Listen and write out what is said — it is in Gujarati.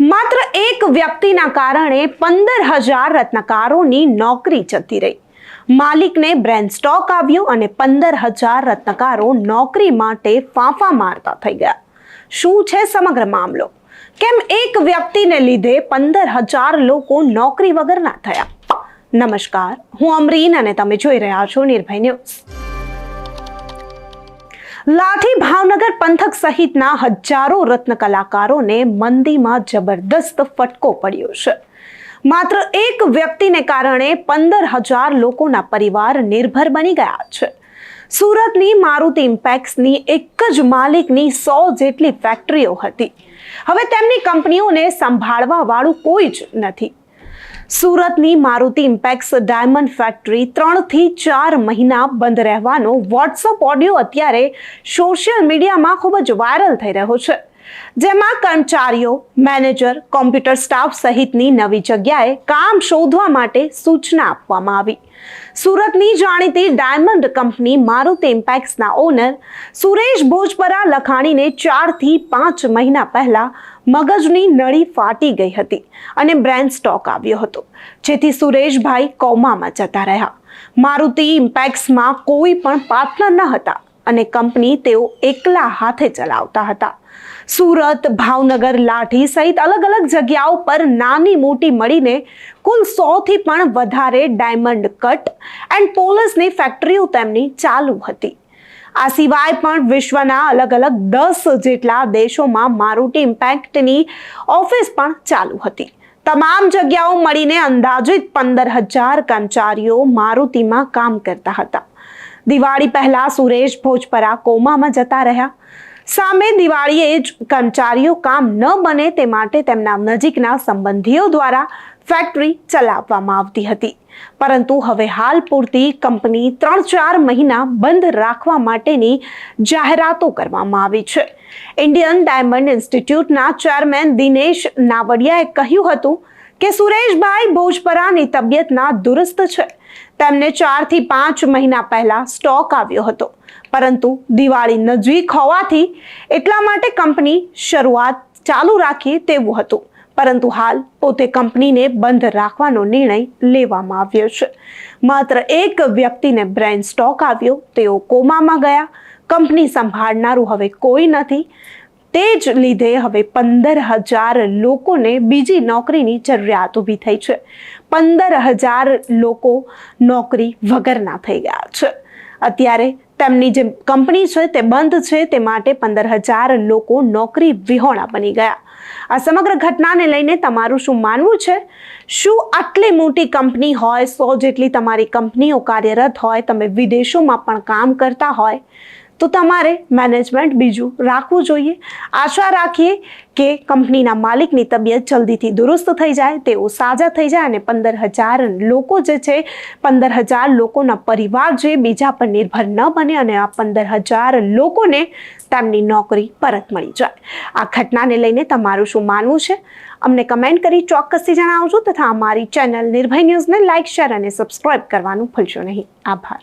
માત્ર એક વ્યક્તિના કારણે 15,000 રત્નકારોની નોકરી જતી રહી. માલિકને બ્રેન સ્ટોક આવ્યો અને 15,000 રત્નકારો નોકરી માટે ફાંફા મારતા થઈ ગયા. શું છે સમગ્ર મામલો? કેમ એક વ્યક્તિને લીધે 15,000 લોકો નોકરી વગરના થયા? નમસ્કાર, હું અમરીન અને તમે જોઈ રહ્યા છો નિર્ભય ન્યૂઝ. લાઠી ભાવનગર પંથક સહિતના હજારો રત્ન કલાકારોને મંદીમાં જબરદસ્ત ફટકો પડ્યો છે. માત્ર એક વ્યક્તિને કારણે 15,000 લોકોના પરિવાર નિર્ભર બની ગયા છે. સુરતની મારુતિ ઇમ્પેક્સની એક જ માલિકની 100 જેટલી ફેક્ટરીઓ હતી. હવે તેમની કંપનીઓને સંભાળવા વાળું કોઈ જ નથી. સુરતની મારુતિ ઇમ્પેક્સ ડાયમંડ ફેક્ટરી 3 થી 4 મહિના બંધ રહેવાનો વોટ્સઅપ ઓડિયો અત્યારે સોશિયલ મીડિયામાં ખૂબ જ વાયરલ થઈ રહ્યો છે. જેમાં કર્મચારીઓ, મેનેજર, કોમ્પ્યુટર સ્ટાફ સહિતની નવી જગ્યાએ કામ શોધવા માટે સૂચના આપવામાં આવી. સુરતની જાણીતી ડાયમંડ કંપની મારુતિ ઇમ્પેક્સના ઓનર સુરેશ ભોજપરા લખાણીને 4 થી 5 મહિના પહેલા મગજની નળી ફાટી ગઈ હતી અને બ્રેન સ્ટોક આવ્યો હતો, જેથી સુરેશભાઈ કોમામાં જતા રહ્યા. મારુતિ ઇમ્પેક્સમાં કોઈ પણ પાર્ટનર ન હતા અને કંપની તેઓ એકલા હાથે ચલાવતા હતા. સુરત, ભાવનગર, લાઠી સહિત અલગ અલગ જગ્યાઓ પર નાની મોટી મળીને કુલ 100 થી પણ વધારે ડાયમંડ કટ એન્ડ પોલિશની ફેક્ટરીઓ તેમની ચાલુ હતી. આ સિવાય પણ વિશ્વના અલગ અલગ 10 જેટલા દેશોમાં મારુતિ ઇમ્પેક્ટની ઓફિસ પણ ચાલુ હતી. તમામ જગ્યાઓ મળીને અંદાજિત 15,000 કર્મચારીઓ મારુતિમાં કામ કરતા હતા. દિવાળી પહેલા સુરેશ ભોજપરા કોમામાં જતા રહ્યા. સામે દિવાળીએ જ કર્મચારીઓ કામ ન બને તે માટે તેમના નજીકના સંબંધીઓ દ્વારા ફેક્ટરી ચલાવવામાં આવતી હતી. પરંતુ હવે હાલ પૂરતી કંપની 3-4 મહિના બંધ રાખવા માટેની જાહેરાતો કરવામાં આવી છે. ઇન્ડિયન ડાયમંડ ઇન્સ્ટિટ્યૂટના ચેરમેન દિનેશ નાવડિયાએ કહ્યું હતું કે સુરેશભાઈ ભોજપરાની તબિયત દુરસ્ત છે. તેમને 4 થી 5 મહિના પહેલા સ્ટોક આવ્યો હતો, પરંતુ દિવાળી નજીક હોવાથી એટલા માટે કંપની શરૂઆત ચાલુ રાખી તેવું હતું. પરંતુ હાલ પોતે કંપનીને બંધ રાખવાનો નિર્ણય લેવામાં આવ્યો છે. માત્ર એક વ્યક્તિને બ્રેન સ્ટોક આવ્યો, તેઓ કોમામાં ગયા. કંપની સંભાળનારું હવે કોઈ નથી. તે જ લીધે હવે 15,000 લોકોને બીજી નોકરીની જરૂરિયાત ઊભી થઈ છે. 15,000 લોકો નોકરી વગરના થઈ ગયા છે. અત્યારે તેમની જે કંપની છે તે બંધ છે, તે માટે 15,000 લોકો નોકરી વિહોણા બની ગયા. આ સમગ્ર ઘટનાને લઈને તમારું શું માનવું છે? શું આટલી મોટી કંપની હોય, 100 જેટલી તમારી કંપનીઓ કાર્યરત હોય, તમે વિદેશોમાં પણ કામ કરતા હોય, તો તમારે મેનેજમેન્ટ બીજું રાખવું જોઈએ. આશા રાખીએ કે કંપનીના માલિકની તબિયત જલ્દીથી દુરસ્ત થઈ જાય, તેઓ સાજા થઈ જાય અને 15,000 લોકો જે છે, 15,000 લોકોના પરિવાર જે બીજા પર નિર્ભર ન બને અને આ 15,000 લોકોને તેમની નોકરી પરત મળી જાય. આ ઘટનાને લઈને તમારું શું માનવું છે? અમને કમેન્ટ કરી ચોક્કસથી જણાવજો તથા અમારી ચેનલ નિર્ભય ન્યૂઝને લાઇક, શેર અને સબસ્ક્રાઇબ કરવાનું ભૂલશો નહીં. આભાર.